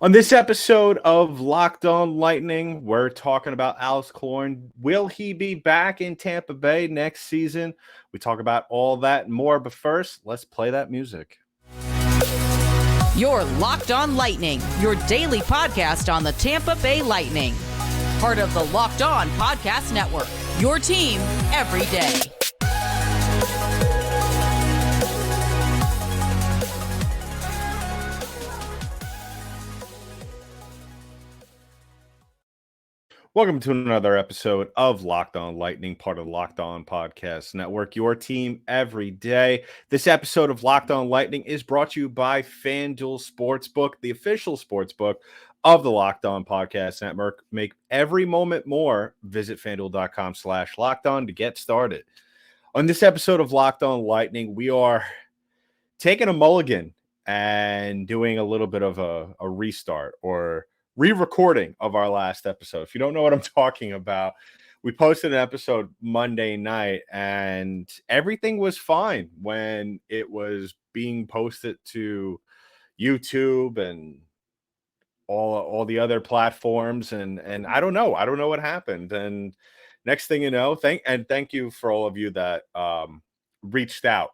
On this episode of Locked On Lightning, we're talking about Alex Killorn. Will he be back in Tampa Bay next season? We talk about all that and more, but first, let's play that music. You're Locked On Lightning, your daily podcast on the Tampa Bay Lightning. Part of the Locked On Podcast Network, your team every day. Welcome to another episode of Locked On Lightning, part of the Locked On Podcast Network, your team every day. This episode of Locked On Lightning is brought to you by FanDuel Sportsbook, the official sportsbook of the Locked On Podcast Network. Make every moment more. Visit FanDuel.com/LockedOn to get started. On this episode of Locked On Lightning, we are taking a mulligan and doing a little bit of a restart or re-recording of our last episode. If you don't know what I'm talking about, we posted an episode Monday night and everything was fine when it was being posted to YouTube and all the other platforms. And I don't know what happened. And next thing you know, thank you for all of you that reached out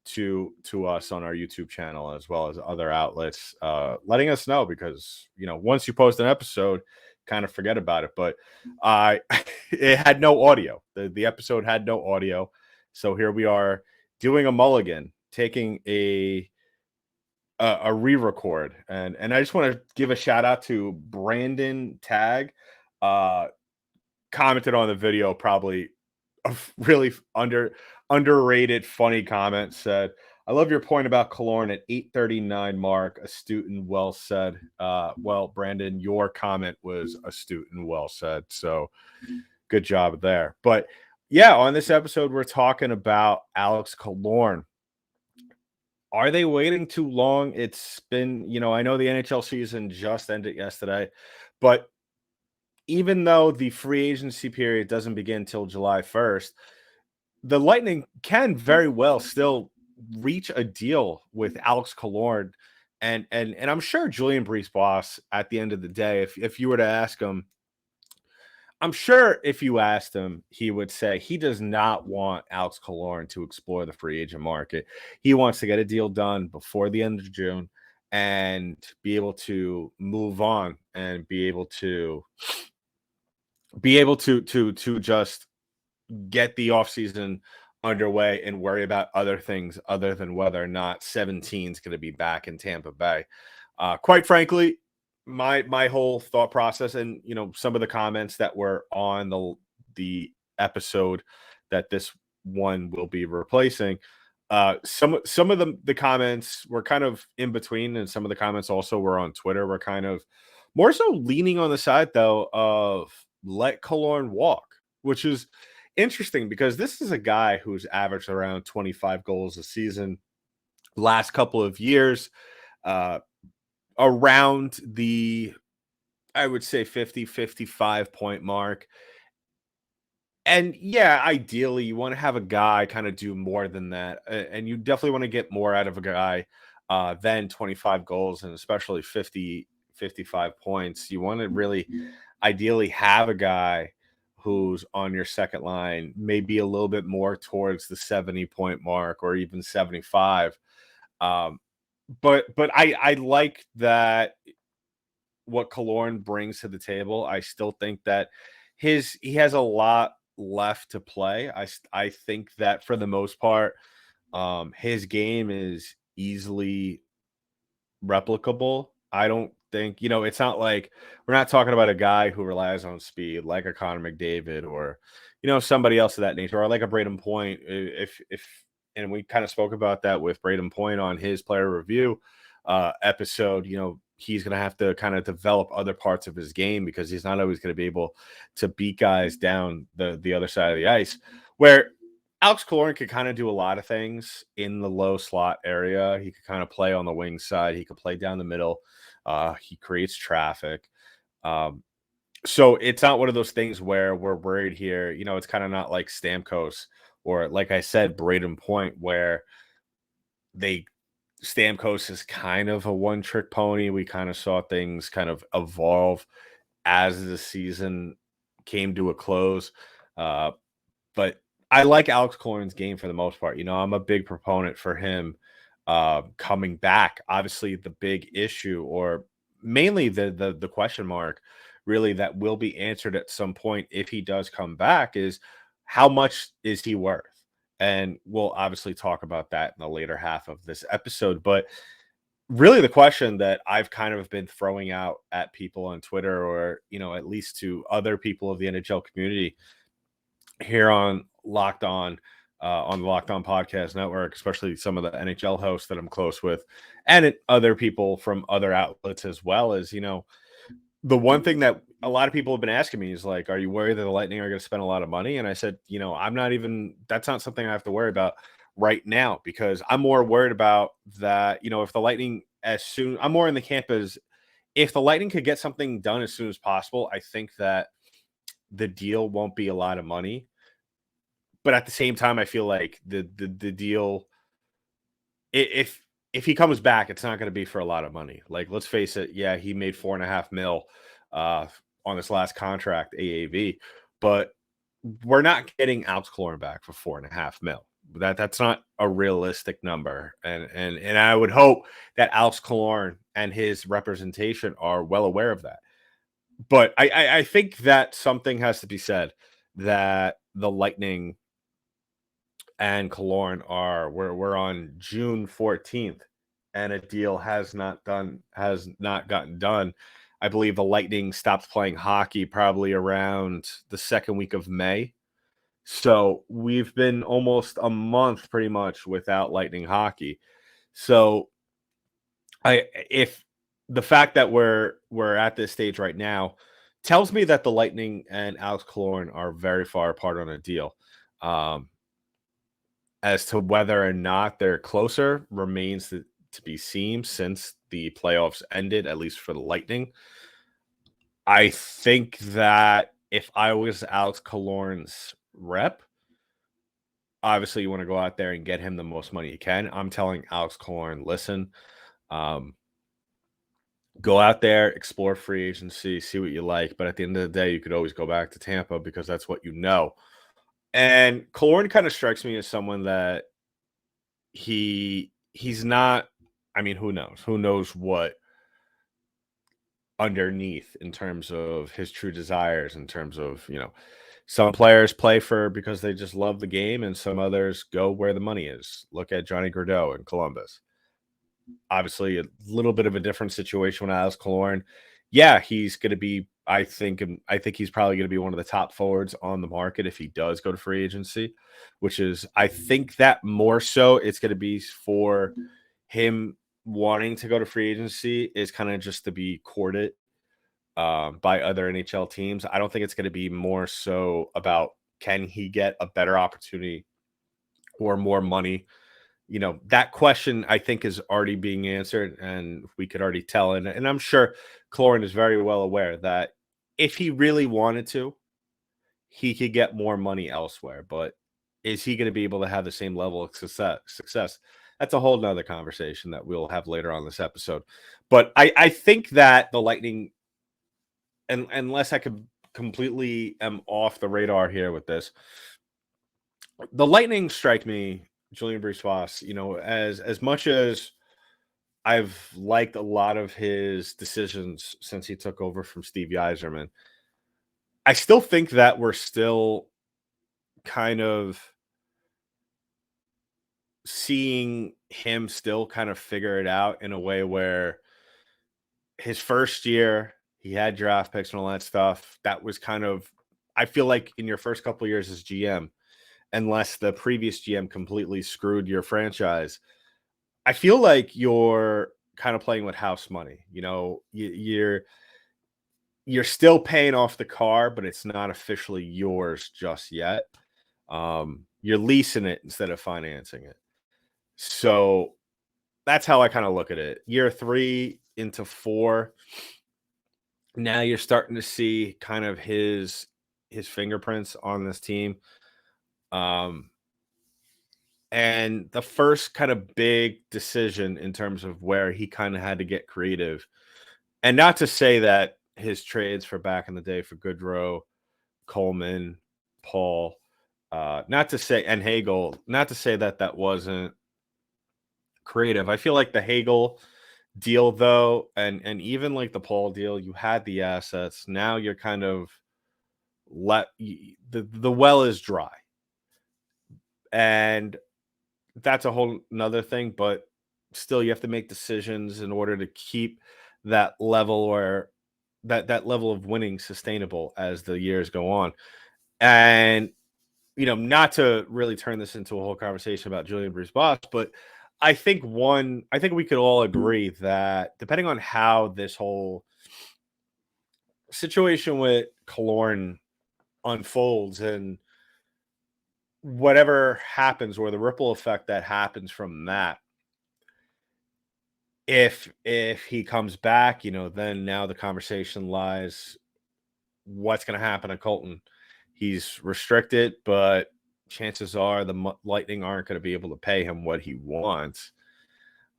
to us on our YouTube channel as well as other outlets, letting us know, because once you post an episode, kind of forget about it. But it had no audio. The episode had no audio, so here we are doing a mulligan, taking a re-record, and I just want to give a shout out to Brandon Tag, commented on the video, probably a really underrated, funny comment. Said, "I love your point about Killorn at 8:39 mark. Astute and well said." Well, Brandon, your comment was astute and well said. So good job there. But yeah, on this episode, we're talking about Alex Killorn. Are they waiting too long? It's been, I know the NHL season just ended yesterday, but even though the free agency period doesn't begin until July 1st, the Lightning can very well still reach a deal with Alex Killorn. And I'm sure Julien Brisebois, at the end of the day, if you were to ask him, I'm sure if you asked him, he would say he does not want Alex Killorn to explore the free agent market. He wants to get a deal done before the end of June and be able to move on and be able to just get the offseason underway and worry about other things other than whether or not 17 is going to be back in Tampa Bay. Quite frankly, my whole thought process, and some of the comments that were on the episode that this one will be replacing, some of the comments were kind of in between, and some of the comments also were on Twitter were kind of more so leaning on the side, though, of let Killorn walk, which is interesting because this is a guy who's averaged around 25 goals a season last couple of years, around the, I would say, 50-55 point mark. And yeah, ideally you want to have a guy kind of do more than that, and you definitely want to get more out of a guy than 25 goals, and especially 55 points. You want to really ideally have a guy who's on your second line, maybe a little bit more towards the 70 point mark or even 75. But I like that what Killorn brings to the table. I still think that he has a lot left to play. I think that for the most part, his game is easily replicable. I don't think, it's not like we're not talking about a guy who relies on speed like a Connor McDavid or, somebody else of that nature, or like a Braden Point. If and we kind of spoke about that with Braden Point on his player review episode, he's going to have to kind of develop other parts of his game because he's not always going to be able to beat guys down the other side of the ice, where Alex Killorn could kind of do a lot of things in the low slot area. He could kind of play on the wing side. He could play down the middle. He creates traffic. So it's not one of those things where we're worried here. It's kind of not like Stamkos or, like I said, Braden Point, where they Stamkos is kind of a one-trick pony. We kind of saw things kind of evolve as the season came to a close. But I like Alex Killorn's game for the most part. I'm a big proponent for him coming back. Obviously, the big issue, or mainly the question mark, really that will be answered at some point if he does come back, is how much is he worth? And we'll obviously talk about that in the later half of this episode. But really, the question that I've kind of been throwing out at people on Twitter, or at least to other people of the NHL community here on the Locked On Podcast Network, especially some of the NHL hosts that I'm close with, and other people from other outlets as well, is the one thing that a lot of people have been asking me is like, are you worried that the Lightning are going to spend a lot of money? And I said, that's not something I have to worry about right now, because I'm more worried about that. If the Lightning, I'm more in the camp as if the Lightning could get something done as soon as possible, I think that the deal won't be a lot of money. But at the same time, I feel like the deal, if he comes back, it's not going to be for a lot of money. Like, let's face it, yeah, he made $4.5 million on this last contract, AAV, but we're not getting Alex Killorn back for $4.5 million. That's not a realistic number, and I would hope that Alex Killorn and his representation are well aware of that. But I think that something has to be said that the Lightning and Killorn we're on June 14th, and a deal has not gotten done. I believe the Lightning stopped playing hockey probably around the second week of May. So we've been almost a month pretty much without Lightning hockey. So if the fact that we're at this stage right now tells me that the Lightning and Alex Killorn are very far apart on a deal. As to whether or not they're closer remains to be seen, since the playoffs ended, at least for the Lightning. I think that if I was Alex Killorn's rep, obviously you want to go out there and get him the most money you can. I'm telling Alex Killorn, listen, go out there, explore free agency, see what you like. But at the end of the day, you could always go back to Tampa because that's what you know. And Killorn kind of strikes me as someone that he's not. I mean, who knows? Who knows what underneath in terms of his true desires, in terms of, some players play because they just love the game, and some others go where the money is. Look at Johnny Gaudreau in Columbus. Obviously, a little bit of a different situation with Alex Killorn. Yeah, he's going to be, I think he's probably going to be one of the top forwards on the market if he does go to free agency, which is, I think that more so it's going to be for him wanting to go to free agency is kind of just to be courted by other NHL teams. I don't think it's going to be more so about can he get a better opportunity or more money. That question I think is already being answered, and we could already tell. And I'm sure Killorn is very well aware that if he really wanted to, he could get more money elsewhere. But is he going to be able to have the same level of success? That's a whole nother conversation that we'll have later on this episode. But I think that the Lightning, and unless I could completely am off the radar here with this, the Lightning strike me, Julien Brisebois, as much as I've liked a lot of his decisions since he took over from Steve Yzerman, I still think that we're still kind of seeing him still kind of figure it out in a way where his first year, he had draft picks and all that stuff. That was kind of, I feel like in your first couple of years as GM, unless the previous GM completely screwed your franchise, I feel like you're kind of playing with house money. You're still paying off the car, but it's not officially yours just yet. You're leasing it instead of financing it. So that's how I kind of look at it. Year 3 into 4, now you're starting to see kind of his fingerprints on this team. And the first kind of big decision in terms of where he kind of had to get creative, and not to say that his trades for back in the day for Goodrow, Coleman, Paul, not to say, and Hagel, not to say that that wasn't creative. I feel like the Hagel deal though, and even like the Paul deal, you had the assets. Now you're kind of the well is dry, and that's a whole another thing. But still, you have to make decisions in order to keep that level or that level of winning sustainable as the years go on. And not to really turn this into a whole conversation about Julian Bruce Boss, but I think we could all agree that depending on how this whole situation with Killorn unfolds and whatever happens or the ripple effect that happens from that, if he comes back, then now the conversation lies what's going to happen to Colton. He's restricted, but chances are the Lightning aren't going to be able to pay him what he wants.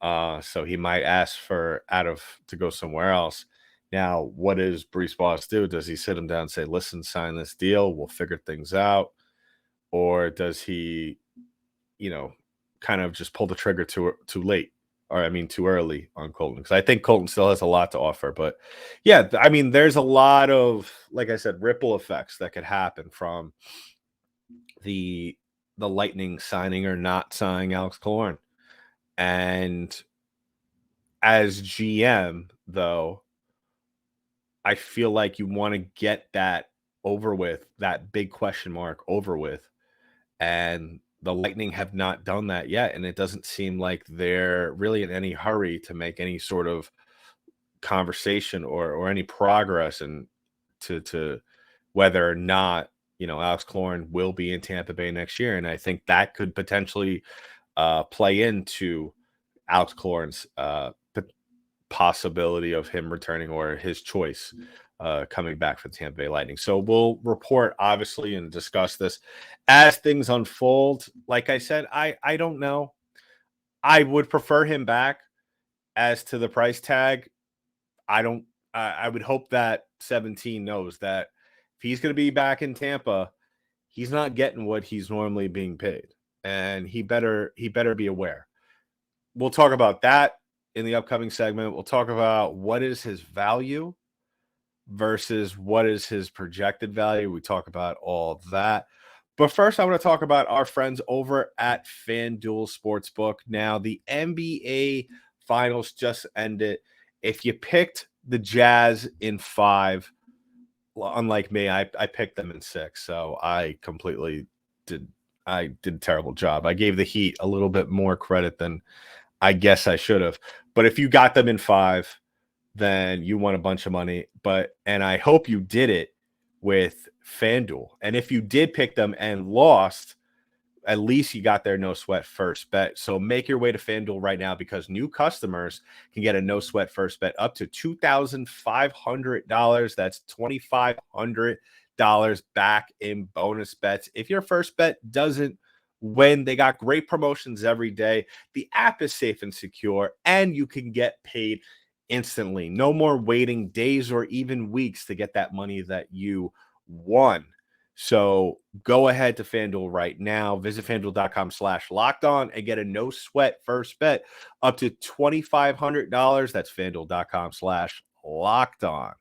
So he might ask to go somewhere else. Now, what does Bruce Boss do? Does he sit him down and say, listen, sign this deal, we'll figure things out? Or does he, kind of just pull the trigger too late? Or I mean too early on Colton? Because I think Colton still has a lot to offer. But yeah, I mean, there's a lot of, like I said, ripple effects that could happen from the Lightning signing or not signing Alex Killorn. And as GM, though, I feel like you want to get that over with, that big question mark over with. And the Lightning have not done that yet. And it doesn't seem like they're really in any hurry to make any sort of conversation or any progress and to whether or not, Alex Killorn will be in Tampa Bay next year. And I think that could potentially play into Alex Killorn's possibility of him returning or his choice coming back for the Tampa Bay Lightning. So we'll report, obviously, and discuss this as things unfold. Like I said, I don't know. I would prefer him back. As to the price tag, I would hope that 17 knows that if he's going to be back in Tampa, he's not getting what he's normally being paid, and he better be aware. We'll talk about that in the upcoming segment. We'll talk about what is his value versus what is his projected value. We talk about all that. But first, I want to talk about our friends over at FanDuel Sportsbook. Now, the NBA Finals just ended. If you picked the Jazz in 5, unlike me, I picked them in 6. So I did a terrible job. I gave the Heat a little bit more credit than I guess I should have. But if you got them in 5, then you won a bunch of money. And I hope you did it with FanDuel. And if you did pick them and lost, at least you got their no sweat first bet. So make your way to FanDuel right now, because new customers can get a no sweat first bet up to $2,500. That's $2,500 back in bonus bets. If your first bet doesn't win, they got great promotions every day. The app is safe and secure, and you can get paid instantly. No more waiting days or even weeks to get that money that you won. So go ahead to FanDuel right now. Visit FanDuel.com/lockedon and get a no sweat first bet up to $2,500. That's FanDuel.com/lockedon.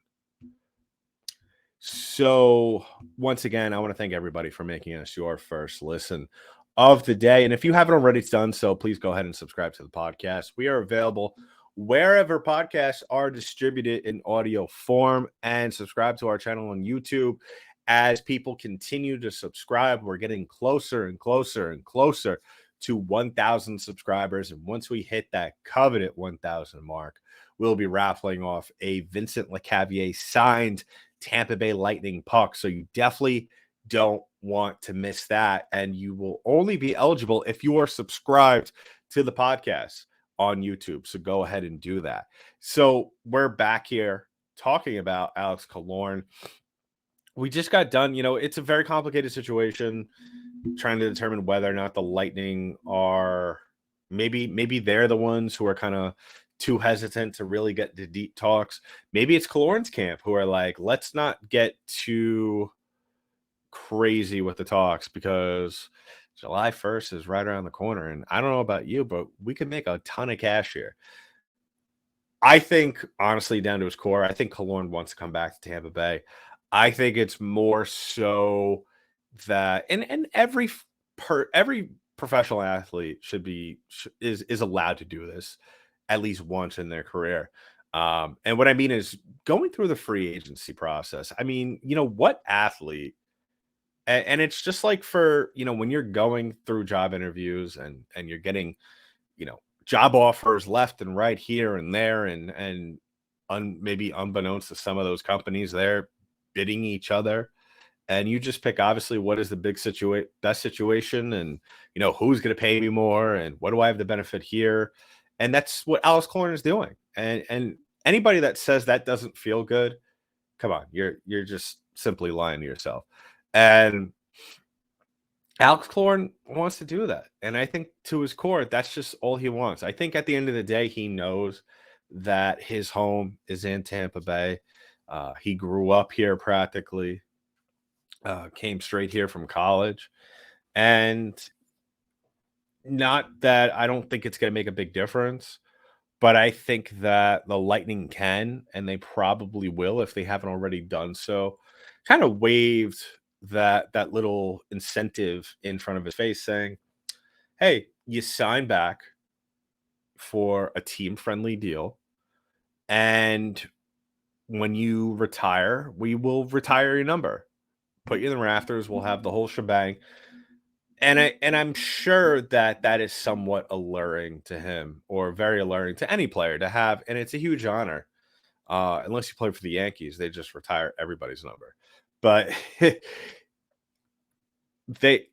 So once again, I want to thank everybody for making us your first listen of the day. And if you haven't already done so, please go ahead and subscribe to the podcast. We are available wherever podcasts are distributed in audio form, and subscribe to our channel on YouTube. As people continue to subscribe, we're getting closer and closer and closer to 1,000 subscribers. And once we hit that coveted 1,000 mark, we'll be raffling off a Vincent Lecavalier signed Tampa Bay Lightning puck. So you definitely don't want to miss that. And you will only be eligible if you are subscribed to the podcast on YouTube. So go ahead and do that. So we're back here talking about Alex Killorn. We just got done. It's a very complicated situation. trying to determine whether or not the Lightning are maybe they're the ones who are kind of too hesitant to really get to deep talks. Maybe it's Killorn's camp who are like, let's not get too crazy with the talks because July 1st is right around the corner. And I don't know about you, but we could make a ton of cash here. I think, honestly, down to his core, I think Killorn wants to come back to Tampa Bay. I think it's more so that, and every professional athlete is allowed to do this at least once in their career. And what I mean is going through the free agency process. I mean, what athlete, and it's just like for, when you're going through job interviews and you're getting, job offers left and right here and there, and maybe unbeknownst to some of those companies, they're bidding each other, and you just pick obviously what is the best situation, and who's going to pay me more, and what do I have the benefit here, and that's what Alex Killorn is doing. And anybody that says that doesn't feel good, come on, you're just simply lying to yourself. And Alex Killorn wants to do that. And I think to his core, that's just all he wants. I think at the end of the day, he knows that his home is in Tampa Bay. He grew up here practically, came straight here from college. And not that I don't think it's going to make a big difference, but I think that the Lightning can, and they probably will if they haven't already done so, kind of waived that little incentive in front of his face saying, hey, you sign back for a team-friendly deal, and when you retire, we will retire your number, put you in the rafters, we'll have the whole shebang. And I'm sure that is somewhat alluring to him, or very alluring to any player to have, and it's a huge honor. Unless you play for the Yankees, they just retire everybody's number. But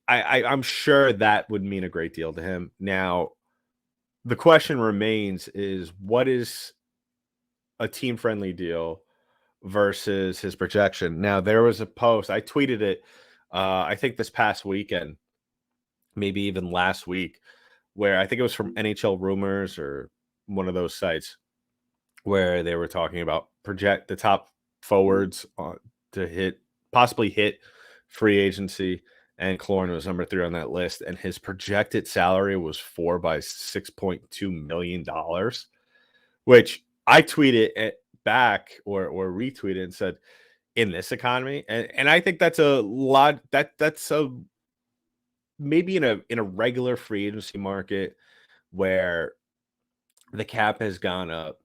I'm sure that would mean a great deal to him. Now, the question remains is what is a team-friendly deal versus his projection? Now, there was a post, I tweeted it, I think this past weekend, maybe even last week, where I think it was from NHL Rumors or one of those sites where they were talking about project the top forwards to possibly hit free agency, and Killorn was number 3 on that list, and his projected salary was $6.2 million, which I tweeted it back or retweeted and said, in this economy, and I think that's a lot. That's a maybe in a regular free agency market where the cap has gone up.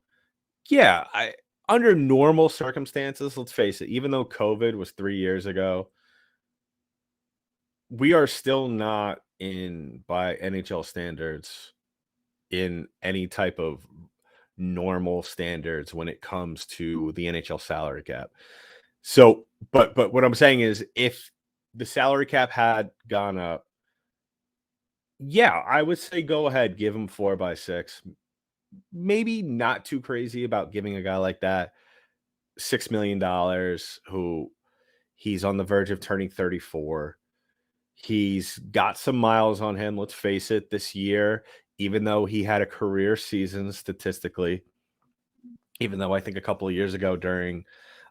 Yeah, under normal circumstances, let's face it, even though COVID was 3 years ago, we are still not by NHL standards, in any type of normal standards when it comes to the NHL salary cap. So, but what I'm saying is, if the salary cap had gone up, yeah, I would say go ahead, give him 4x6. Maybe not too crazy about giving a guy like that $6 million, who he's on the verge of turning 34. He's got some miles on him. Let's face it, this year, even though he had a career season statistically, even though I think a couple of years ago during,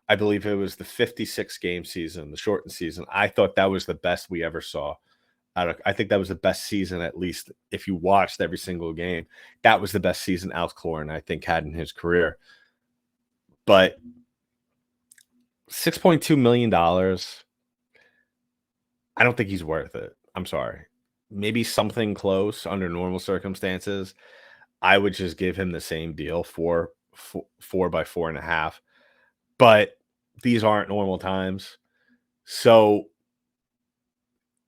I believe it was the 56 game season, the shortened season, I thought that was the best we ever saw. I think that was the best season, at least if you watched every single game. That was the best season Alex Killorn, I think, had in his career. But $6.2 million, I don't think he's worth it. I'm sorry. Maybe something close under normal circumstances. I would just give him the same deal for 4x4.5. But these aren't normal times. So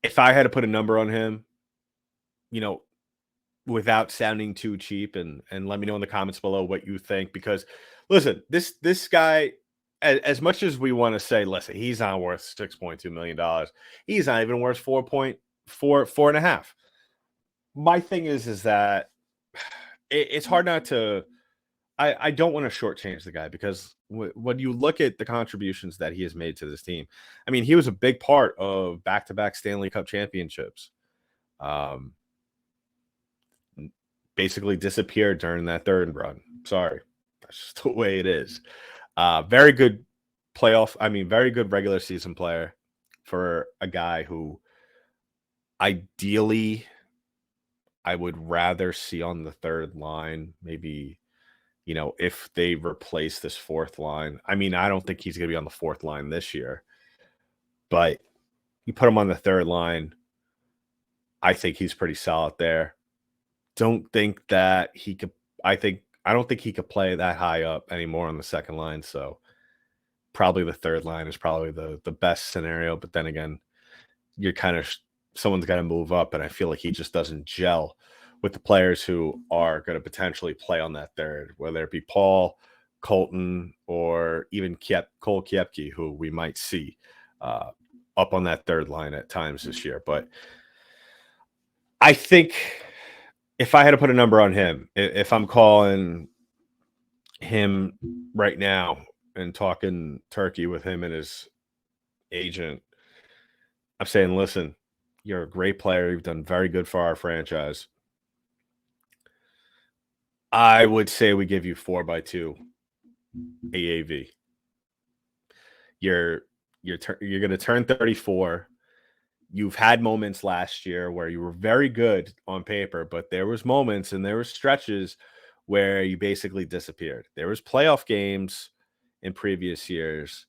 if I had to put a number on him, without sounding too cheap, and let me know in the comments below what you think, because listen, this guy, as much as we want to say, listen, he's not worth $6.2 million, he's not even worth 4.4.5. My thing is that it's hard not to I don't want to shortchange the guy because when you look at the contributions that he has made to this team, I mean, he was a big part of back-to-back Stanley Cup championships. Um, Basically disappeared during that third run. Sorry, that's just the way it is. Very good very good regular season player for a guy who ideally I would rather see on the third line, maybe, if they replace this fourth line. I mean, I don't think he's going to be on the fourth line this year, but you put him on the third line, I think he's pretty solid there. Don't think that he could, I don't think he could play that high up anymore on the second line. So probably the third line is probably the best scenario. But then again, you're kind of, someone's got to move up. And I feel like he just doesn't gel with the players who are going to potentially play on that third, whether it be Paul, Colton, or even Cole Kiepke, who we might see up on that third line at times this year. But I think if I had to put a number on him, if I'm calling him right now and talking turkey with him and his agent, I'm saying, listen, you're a great player. You've done very good for our franchise. I would say we give you 4x2 AAV. You're going to turn 34. You've had moments last year where you were very good on paper, but there was moments and there were stretches where you basically disappeared. There was playoff games in previous years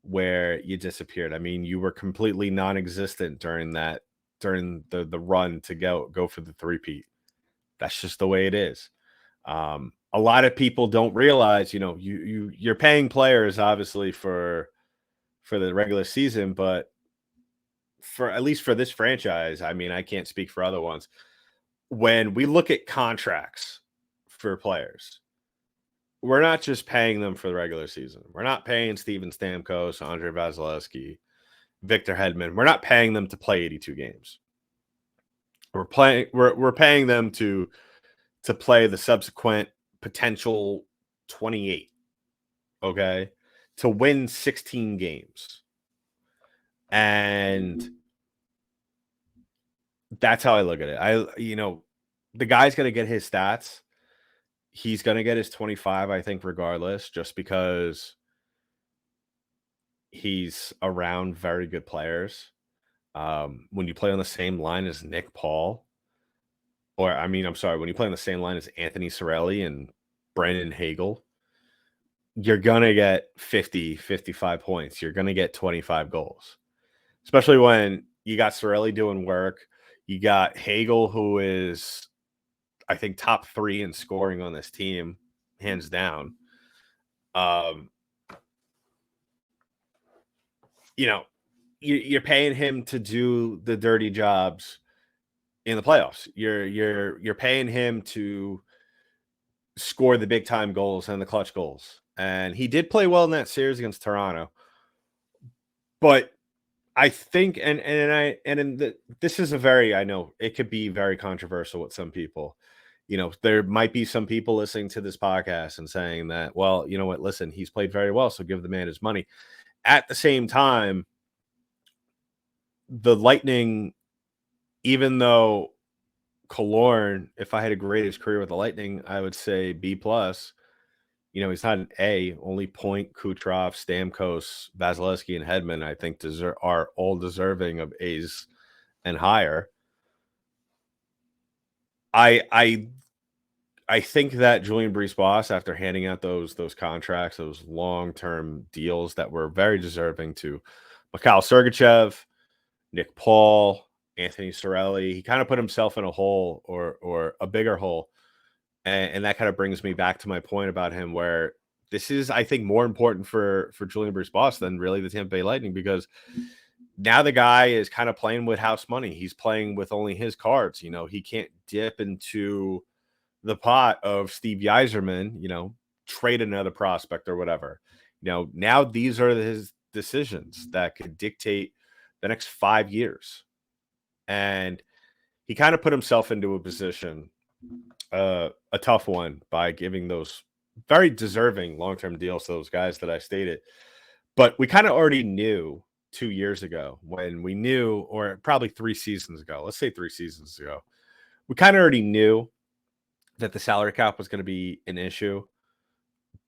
where you disappeared. I mean, you were completely non-existent during the run to go for the three-peat. That's just the way it is. A lot of people don't realize, you're paying players obviously for the regular season, but for at least for this franchise, I mean, I can't speak for other ones. When we look at contracts for players, we're not just paying them for the regular season. We're not paying Steven Stamkos, Andre Vasilevsky, Victor Hedman. We're not paying them to play 82 games. We're paying them to play the subsequent potential 28. Okay, to win 16 games. And that's how I look at it. The guy's going to get his stats. He's going to get his 25, I think, regardless, just because he's around very good players. When you play on the same line as Nick Paul, when you play on the same line as Anthony Cirelli and Brandon Hagel, you're going to get 50, 55 points. You're going to get 25 goals. Especially when you got Cirelli doing work. You got Hagel, who is, I think, top 3 in scoring on this team, hands down. You're paying him to do the dirty jobs in the playoffs. You're paying him to score the big time goals and the clutch goals. And he did play well in that series against Toronto. But I think, this is I know it could be very controversial with some people. There might be some people listening to this podcast and saying that, well, you know what, listen, he's played very well, so give the man his money. At the same time, the Lightning, even though Killorn, if I had to grade his career with the Lightning, I would say B+. He's not an A. Only Point, Kucherov, Stamkos, Vasilevsky, and Hedman, I think, are all deserving of A's and higher. I think that Julian Brisebois, after handing out those contracts, those long-term deals that were very deserving to Mikhail Sergachev, Nick Paul, Anthony Cirelli, he kind of put himself in a hole or a bigger hole. And that kind of brings me back to my point about him, where this is, I think, more important for Julian Brisebois than really the Tampa Bay Lightning, because now the guy is kind of playing with house money. He's playing with only his cards. He can't dip into the pot of Steve Yzerman, trade another prospect or whatever. Now these are his decisions that could dictate the next 5 years. And he kind of put himself into a position, a tough one, by giving those very deserving long-term deals to those guys that I stated. But we kind of already knew 2 years ago when we knew, or probably 3 seasons ago, let's say 3 seasons ago, we kind of already knew that the salary cap was going to be an issue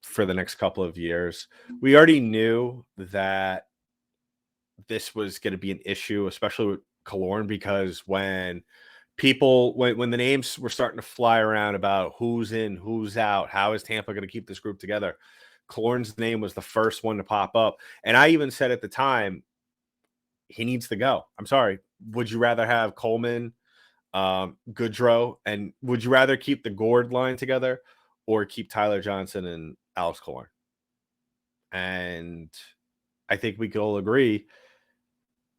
for the next couple of years. We already knew that this was going to be an issue, especially with Killorn, because when the names were starting to fly around about who's in, who's out, how is Tampa going to keep this group together, Killorn's name was the first one to pop up. And I even said at the time, he needs to go. I'm sorry. Would you rather have Coleman, Goodrow, and would you rather keep the Gord line together or keep Tyler Johnson and Alex Killorn? And I think we could all agree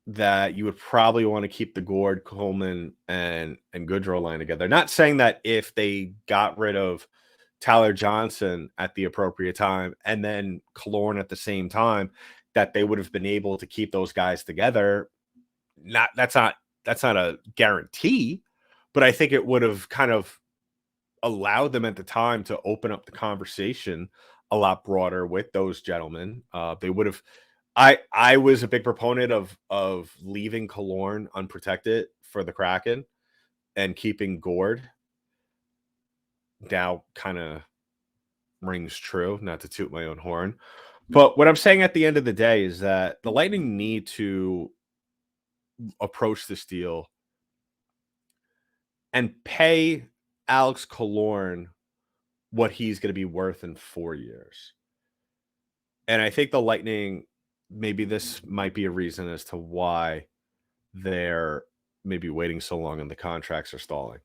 that you would probably want to keep the Gord, Coleman, and Goodrow line together. Not saying that if they got rid of Tyler Johnson at the appropriate time and then Killorn at the same time, that they would have been able to keep those guys together. That's not a guarantee, but I think it would have kind of allowed them at the time to open up the conversation a lot broader with those gentlemen. They would have. I was a big proponent of leaving Killorn unprotected for the Kraken and keeping Gord. Now kind of rings true, not to toot my own horn. But what I'm saying at the end of the day is that the Lightning need to approach this deal and pay Alex Killorn what he's going to be worth in 4 years. And I think the Lightning, maybe this might be a reason as to why they're maybe waiting so long and the contracts are stalling.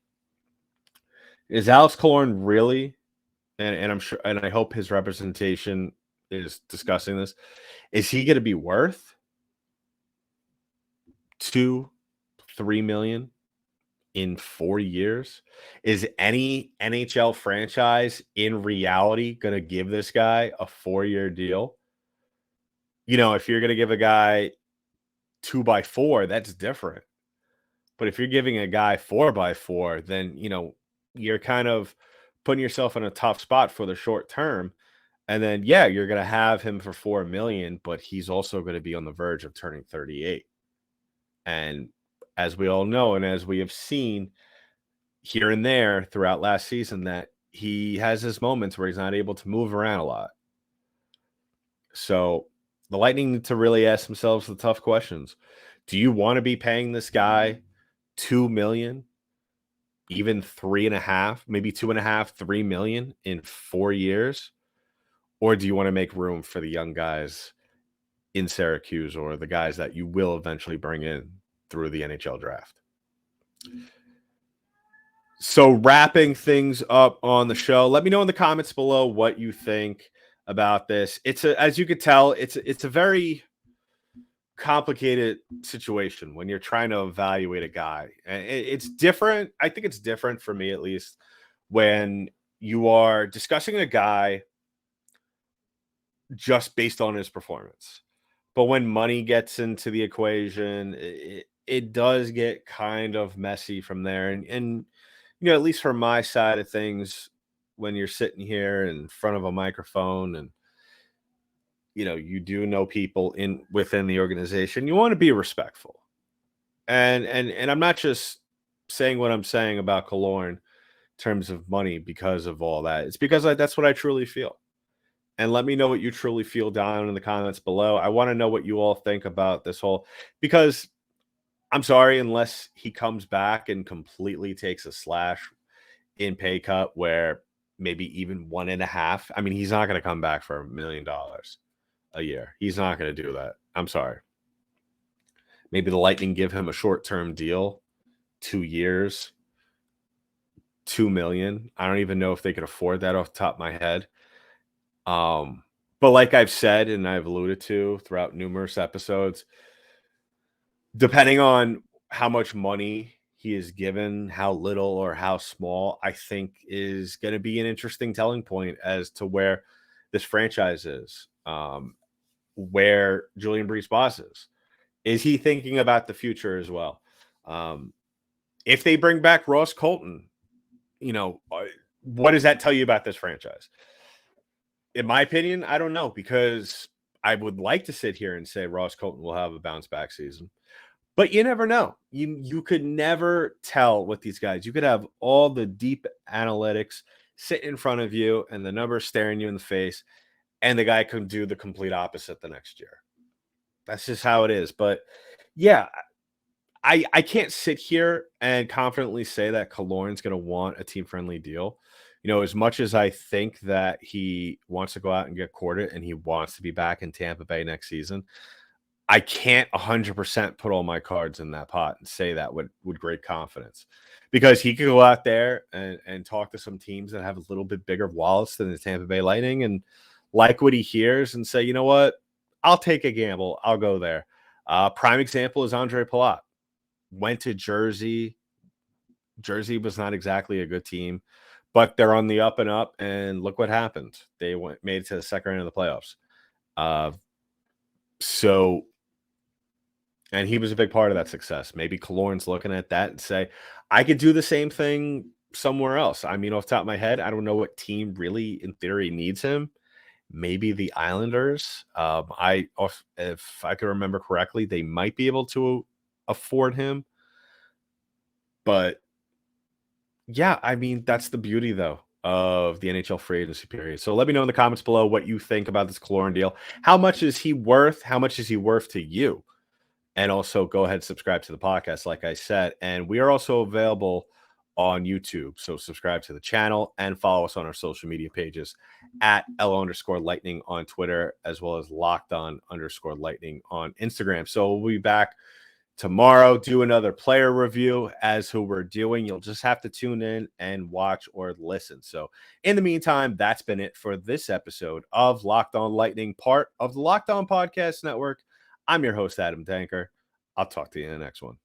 Is Alex Killorn really, and I'm sure, and I hope his representation is discussing this, is he going to be worth $2-3 million in 4 years? Is any NHL franchise in reality going to give this guy a 4-year deal? You know, if you're going to give a guy 2x4, that's different. But if you're giving a guy 4x4, then, you know, you're kind of putting yourself in a tough spot for the short term. And then, yeah, you're going to have him for $4 million, but he's also going to be on the verge of turning 38. And as we all know, and as we have seen here and there throughout last season, that he has his moments where he's not able to move around a lot. So the Lightning need to really ask themselves the tough questions. Do you want to be paying this guy $2 million, even 3.5, maybe 2.5, $3 million in 4 years? Or do you want to make room for the young guys in Syracuse or the guys that you will eventually bring in through the NHL draft? So wrapping things up on the show, let me know in the comments below what you think about this. As you could tell, it's a very complicated situation when you're trying to evaluate a guy. It's different. I think it's different for me, at least, when you are discussing a guy just based on his performance. But when money gets into the equation, it does get kind of messy from there. And you know, at least from my side of things, when you're sitting here in front of a microphone and you know, you do know people within the organization, you want to be respectful. And I'm not just saying what I'm saying about Killorn in terms of money because of all that. It's because that's what I truly feel. And let me know what you truly feel down in the comments below. I want to know what you all think about this whole, because I'm sorry, unless he comes back and completely takes a slash in pay cut where maybe even 1.5. I mean, he's not going to come back for $1 million a year. He's not going to do that. I'm sorry. Maybe the Lightning give him a short-term deal, 2 years, $2 million. I don't even know if they could afford that off the top of my head. But like I've said, and I've alluded to throughout numerous episodes, depending on how much money he is given, how little or how small, I think is going to be an interesting telling point as to where this franchise is, where Julian Brees-Boss is. Is he thinking about the future as well? If they bring back Ross Colton, you know, what does that tell you about this franchise? In my opinion, I don't know, because I would like to sit here and say Ross Colton will have a bounce back season. But you never know. You could never tell with these guys. You could have all the deep analytics sit in front of you and the numbers staring you in the face, and the guy could do the complete opposite the next year. That's just how it is. But yeah, I can't sit here and confidently say that Killorn's going to want a team friendly deal. As much as I think that he wants to go out and get courted and he wants to be back in Tampa Bay next season, I can't 100% put all my cards in that pot and say that with great confidence, because he could go out there and talk to some teams that have a little bit bigger wallets than the Tampa Bay Lightning and like what he hears and say, you know what, I'll take a gamble. I'll go there. Prime example is Andre Palat. Went to Jersey. Jersey was not exactly a good team, but they're on the up and up. And look what happened. They made it to the second round of the playoffs. And he was a big part of that success. Maybe Killorn's looking at that and say, I could do the same thing somewhere else. I mean, off the top of my head, I don't know what team really, in theory, needs him. Maybe the Islanders. If I can remember correctly, they might be able to afford him. But yeah, I mean, that's the beauty, though, of the NHL free agency period. So let me know in the comments below what you think about this Killorn deal. How much is he worth? How much is he worth to you? And also go ahead and subscribe to the podcast, like I said. And we are also available on YouTube. So subscribe to the channel and follow us on our social media pages at @LO_Lightning on Twitter, as well as LockedOn_Lightning on Instagram. So we'll be back tomorrow, do another player review as who we're doing. You'll just have to tune in and watch or listen. So in the meantime, that's been it for this episode of Locked On Lightning, part of the Locked On Podcast Network. I'm your host, Adam Danker. I'll talk to you in the next one.